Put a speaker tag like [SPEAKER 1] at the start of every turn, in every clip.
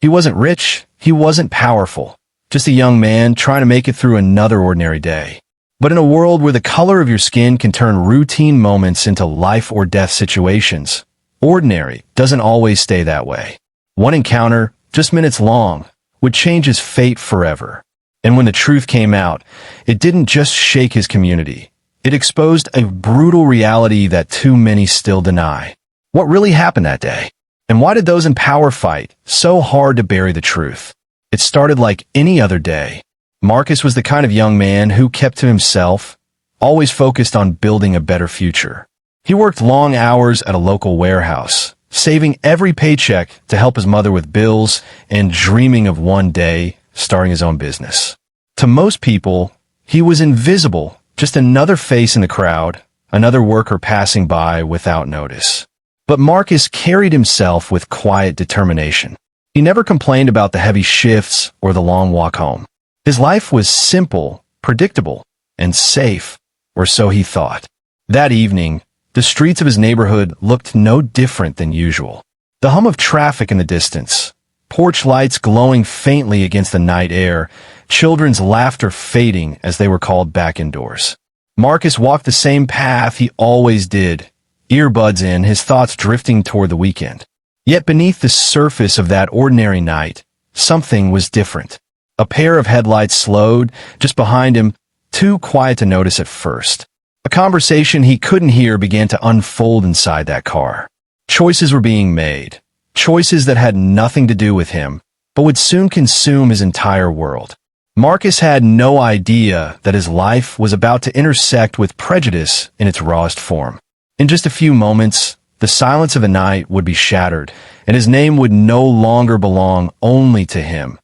[SPEAKER 1] He wasn't rich, he wasn't powerful, just a young man trying to make it through another ordinary day. But in a world where the color of your skin can turn routine moments into life or death situations, ordinary doesn't always stay that way. One encounter, just minutes long, would change his fate forever. And when the truth came out, it didn't just shake his community. It exposed a brutal reality that too many still deny. What really happened that day? And why did those in power fight so hard to bury the truth? It started like any other day. Marcus was the kind of young man who kept to himself, always focused on building a better future. He worked long hours at a local warehouse, saving every paycheck to help his mother with bills and dreaming of one day starting his own business. To most people, he was invisible, just another face in the crowd, another worker passing by without notice. But Marcus carried himself with quiet determination. He never complained about the heavy shifts or the long walk home. His life was simple, predictable, and safe, or so he thought. That evening, the streets of his neighborhood looked no different than usual. The hum of traffic in the distance, porch lights glowing faintly against the night air, children's laughter fading as they were called back indoors. Marcus walked the same path he always did, earbuds in, his thoughts drifting toward the weekend. Yet beneath the surface of that ordinary night, something was different. A pair of headlights slowed just behind him, too quiet to notice at first. A conversation he couldn't hear began to unfold inside that car. Choices were being made. Choices that had nothing to do with him, but would soon consume his entire world. Marcus had no idea that his life was about to intersect with prejudice in its rawest form. In just a few moments, the silence of the night would be shattered, and his name would no longer belong only to him.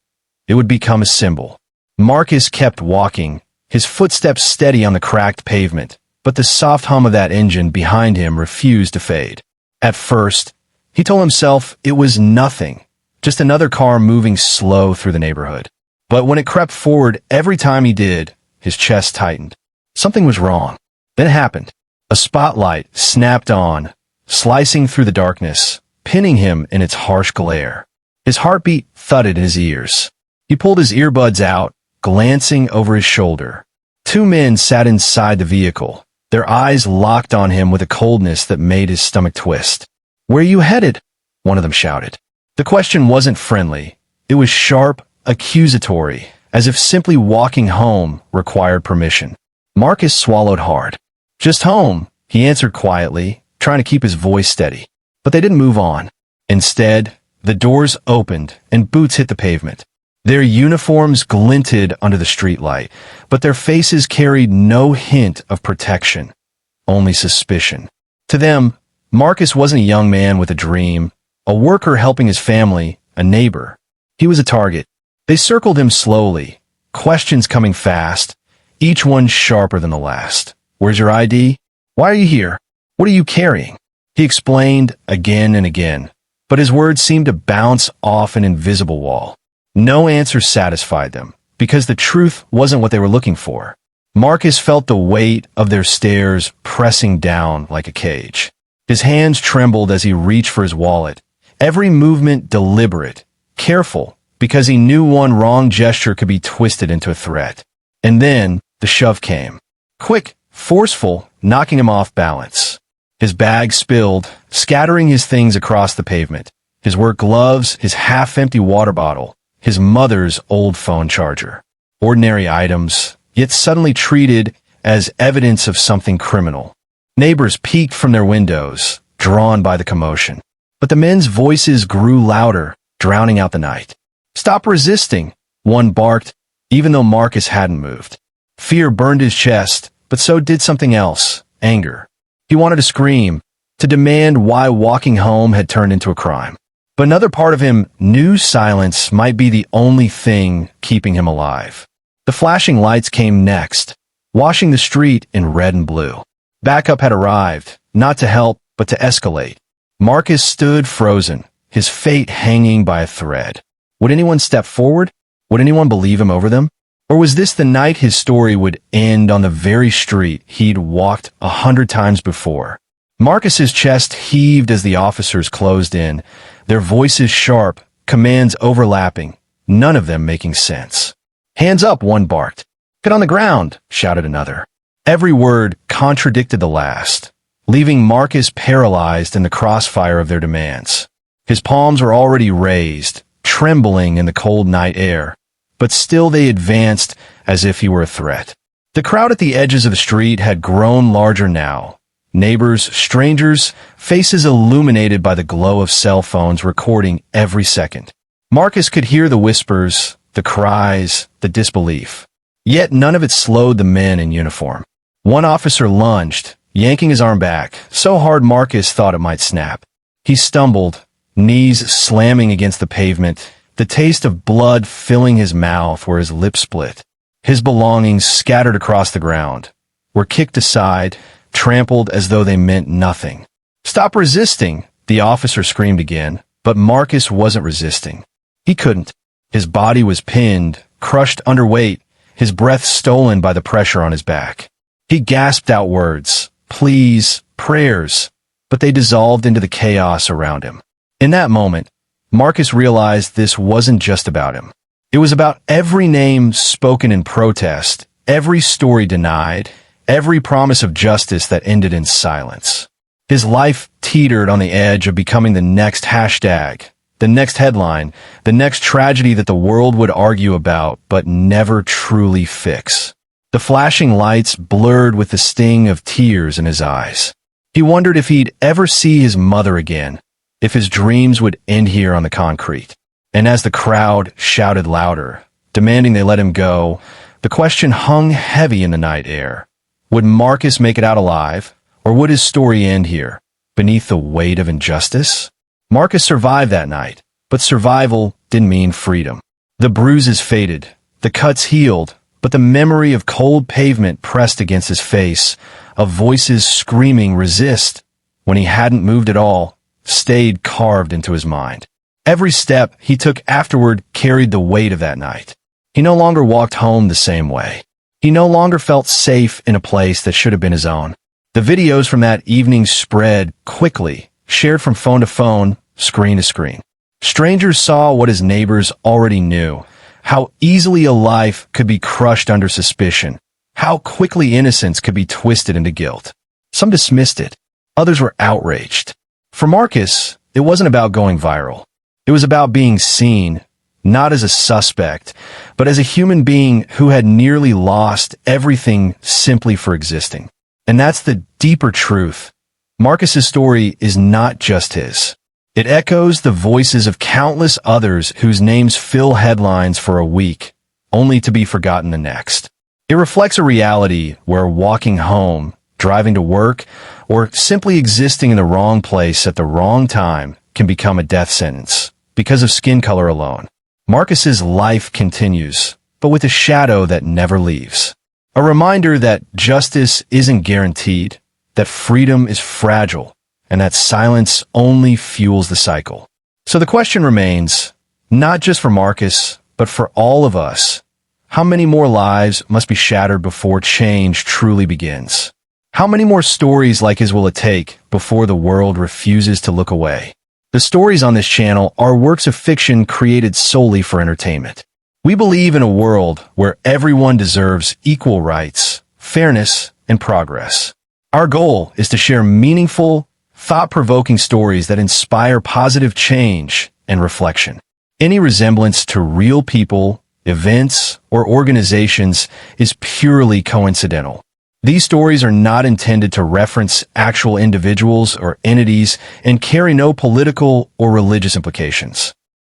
[SPEAKER 1] It would become a symbol. Marcus kept walking, his footsteps steady on the cracked pavement, but the soft hum of that engine behind him refused to fade. At first, he told himself it was nothing, just another car moving slow through the neighborhood. But when it crept forward every time he did, his chest tightened. Something was wrong. Then it happened. A spotlight snapped on, slicing through the darkness, pinning him in its harsh glare. His heartbeat thudded in his ears. He pulled his earbuds out, glancing over his shoulder. Two men sat inside the vehicle, their eyes locked on him with a coldness that made his stomach twist. "Where are you headed?" one of them shouted. The question wasn't friendly. It was sharp, accusatory, as if simply walking home required permission. Marcus swallowed hard. "Just home," he answered quietly, trying to keep his voice steady. But they didn't move on. Instead, the doors opened and boots hit the pavement. Their uniforms glinted under the streetlight, but their faces carried no hint of protection, only suspicion. To them, Marcus wasn't a young man with a dream, a worker helping his family, a neighbor. He was a target. They circled him slowly, questions coming fast, each one sharper than the last. "Where's your ID? Why are you here? What are you carrying?" He explained again and again, but his words seemed to bounce off an invisible wall. No answer satisfied them, because the truth wasn't what they were looking for. Marcus felt the weight of their stares pressing down like a cage. His hands trembled as he reached for his wallet, every movement deliberate, careful, because he knew one wrong gesture could be twisted into a threat. And then the shove came. Quick, forceful, knocking him off balance. His bag spilled, scattering his things across the pavement. His work gloves, his half-empty water bottle, his mother's old phone charger. Ordinary items, yet suddenly treated as evidence of something criminal. Neighbors peeked from their windows, drawn by the commotion. But the men's voices grew louder, drowning out the night. "Stop resisting," one barked, even though Marcus hadn't moved. Fear burned his chest, but so did something else, anger. He wanted to scream, to demand why walking home had turned into a crime. But another part of him knew silence might be the only thing keeping him alive. The flashing lights came next, washing the street in red and blue. Backup had arrived, not to help, but to escalate. Marcus stood frozen, his fate hanging by a thread. Would anyone step forward? Would anyone believe him over them? Or was this the night his story would end on the very street he'd walked 100 times before? Marcus's chest heaved as the officers closed in, their voices sharp, commands overlapping, none of them making sense. "Hands up," one barked. "Get on the ground," shouted another. Every word contradicted the last, leaving Marcus paralyzed in the crossfire of their demands. His palms were already raised, trembling in the cold night air, but still they advanced as if he were a threat. The crowd at the edges of the street had grown larger now. Neighbors, strangers, faces illuminated by the glow of cell phones recording every second. Marcus could hear the whispers, the cries, the disbelief. Yet none of it slowed the men in uniform. One officer lunged, yanking his arm back, so hard Marcus thought it might snap. He stumbled, knees slamming against the pavement, the taste of blood filling his mouth where his lips split. His belongings scattered across the ground, were kicked aside, trampled as though they meant nothing. "Stop resisting," the officer screamed again, but Marcus wasn't resisting. He couldn't. His body was pinned, crushed under weight, his breath stolen by the pressure on his back. He gasped out words, pleas, prayers, but they dissolved into the chaos around him. In that moment, Marcus realized this wasn't just about him. It was about every name spoken in protest, every story denied, every promise of justice that ended in silence. His life teetered on the edge of becoming the next hashtag, the next headline, the next tragedy that the world would argue about but never truly fix. The flashing lights blurred with the sting of tears in his eyes. He wondered if he'd ever see his mother again, if his dreams would end here on the concrete. And as the crowd shouted louder, demanding they let him go, the question hung heavy in the night air. Would Marcus make it out alive, or would his story end here, beneath the weight of injustice? Marcus survived that night, but survival didn't mean freedom. The bruises faded, the cuts healed, but the memory of cold pavement pressed against his face, of voices screaming resist when he hadn't moved at all, stayed carved into his mind. Every step he took afterward carried the weight of that night. He no longer walked home the same way. He no longer felt safe in a place that should have been his own. The videos from that evening spread quickly, shared from phone to phone, screen to screen. Strangers saw what his neighbors already knew, how easily a life could be crushed under suspicion, how quickly innocence could be twisted into guilt. Some dismissed it. Others were outraged. For Marcus, it wasn't about going viral. It was about being seen, not as a suspect, but as a human being who had nearly lost everything simply for existing. And that's the deeper truth. Marcus's story is not just his. It echoes the voices of countless others whose names fill headlines for a week, only to be forgotten the next. It reflects a reality where walking home, driving to work, or simply existing in the wrong place at the wrong time can become a death sentence because of skin color alone. Marcus's life continues, but with a shadow that never leaves. A reminder that justice isn't guaranteed, that freedom is fragile, and that silence only fuels the cycle. So the question remains, not just for Marcus, but for all of us, how many more lives must be shattered before change truly begins? How many more stories like his will it take before the world refuses to look away? The stories on this channel are works of fiction created solely for entertainment. We believe in a world where everyone deserves equal rights, fairness, and progress. Our goal is to share meaningful, thought-provoking stories that inspire positive change and reflection. Any resemblance to real people, events, or organizations is purely coincidental. These stories are not intended to reference actual individuals or entities and carry no political or religious implications.